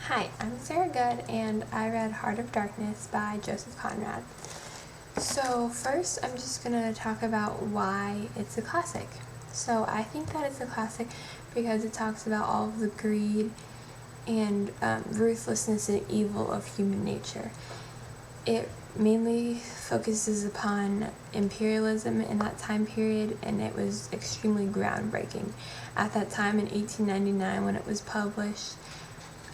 Hi, I'm Sarah Goode, and I read Heart of Darkness by Joseph Conrad. So first, I'm just going to talk about why it's a classic. So I think that it's a classic because it talks about all of the greed and ruthlessness and evil of human nature. It mainly focuses upon imperialism in that time period, and it was extremely groundbreaking. At that time, in 1899, when it was published,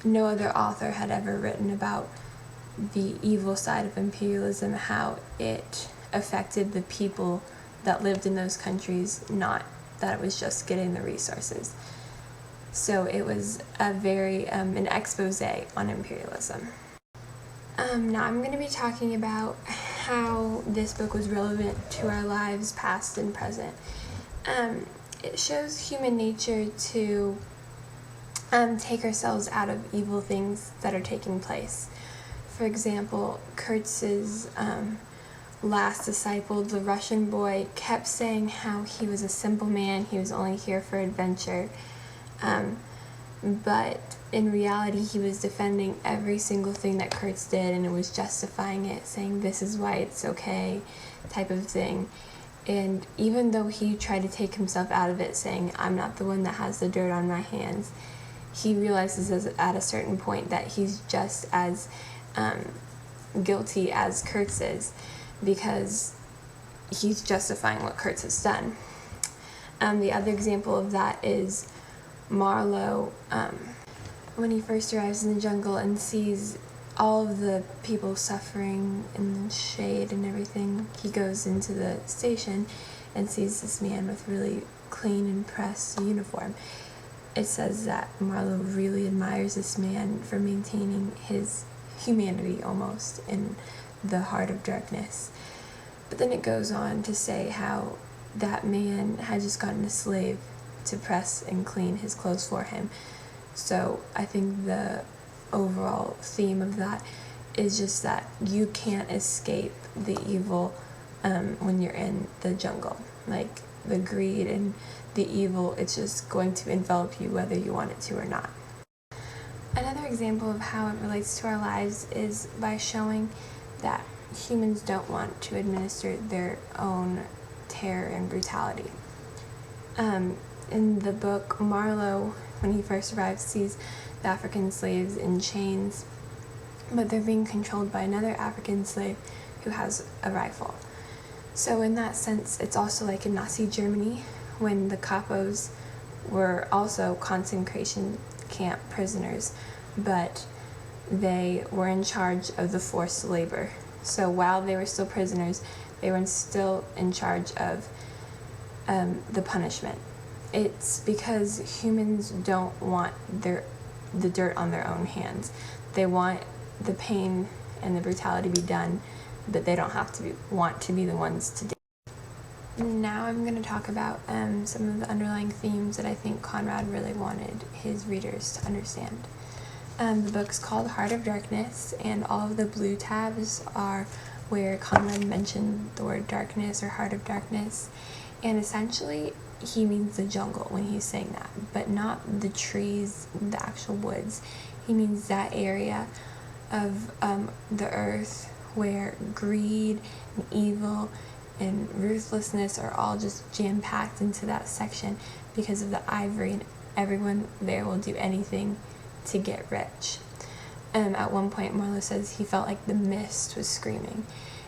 no other author had ever written about the evil side of imperialism, how it affected the people that lived in those countries, not that it was just getting the resources. So it was a very an expose on imperialism. Now I'm going to be talking about how this book was relevant to our lives, past and present. It shows human nature to take ourselves out of evil things that are taking place. For example, Kurtz's last disciple, the Russian boy, kept saying how he was a simple man, he was only here for adventure, but in reality he was defending every single thing that Kurtz did, and it was justifying it, saying this is why it's okay, type of thing. And even though he tried to take himself out of it, saying I'm not the one that has the dirt on my hands, he realizes at a certain point that he's just as guilty as Kurtz is, because he's justifying what Kurtz has done. The other example of that is Marlowe, when he first arrives in the jungle and sees all of the people suffering in the shade and everything. He goes into the station and sees this man with really clean and pressed uniform. It says that Marlowe really admires this man for maintaining his humanity almost in the heart of darkness. But then it goes on to say how that man had just gotten a slave to press and clean his clothes for him. So I think the overall theme of that is just that you can't escape the evil when you're in the jungle. Like the greed and the evil, it's just going to envelop you whether you want it to or not. Another example of how it relates to our lives is by showing that humans don't want to administer their own terror and brutality. In the book, Marlowe, when he first arrives, sees the African slaves in chains, but they're being controlled by another African slave who has a rifle. So in that sense, it's also like in Nazi Germany, when the capos were also concentration camp prisoners, but they were in charge of the forced labor. So while they were still prisoners, they were still in charge of the punishment. It's because humans don't want the dirt on their own hands. They want the pain and the brutality to be done, but they don't have to want to be the ones to do. Now I'm going to talk about some of the underlying themes that I think Conrad really wanted his readers to understand. The book's called Heart of Darkness, and all of the blue tabs are where Conrad mentioned the word darkness or heart of darkness, and essentially he means the jungle when he's saying that, but not the trees, the actual woods. He means that area of the earth where greed and evil and ruthlessness are all just jam-packed into that section because of the ivory, and everyone there will do anything to get rich. At one point, Marlowe says he felt like the mist was screaming.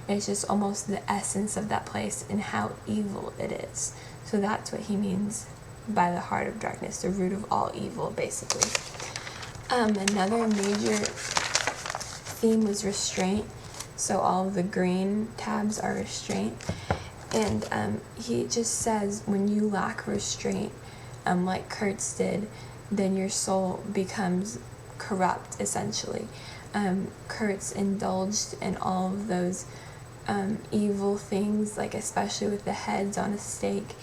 It's just almost the essence of that place and how evil it is. So that's what he means by the heart of darkness, the root of all evil, basically. Another major theme was restraint. So all of the green tabs are restraint. And he just says when you lack restraint, like Kurtz did, then your soul becomes corrupt, essentially. Kurtz indulged in all of those evil things, like especially with the heads on a stake.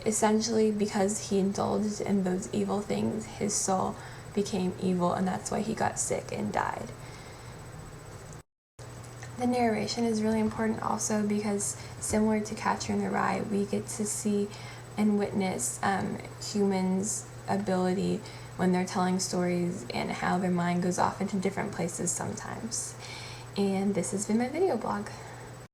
Essentially, because he indulged in those evil things, his soul became evil, and that's why he got sick and died. The narration is really important also because, similar to Catcher in the Rye, we get to see and witness humans' ability when they're telling stories and how their mind goes off into different places sometimes. And this has been my video blog.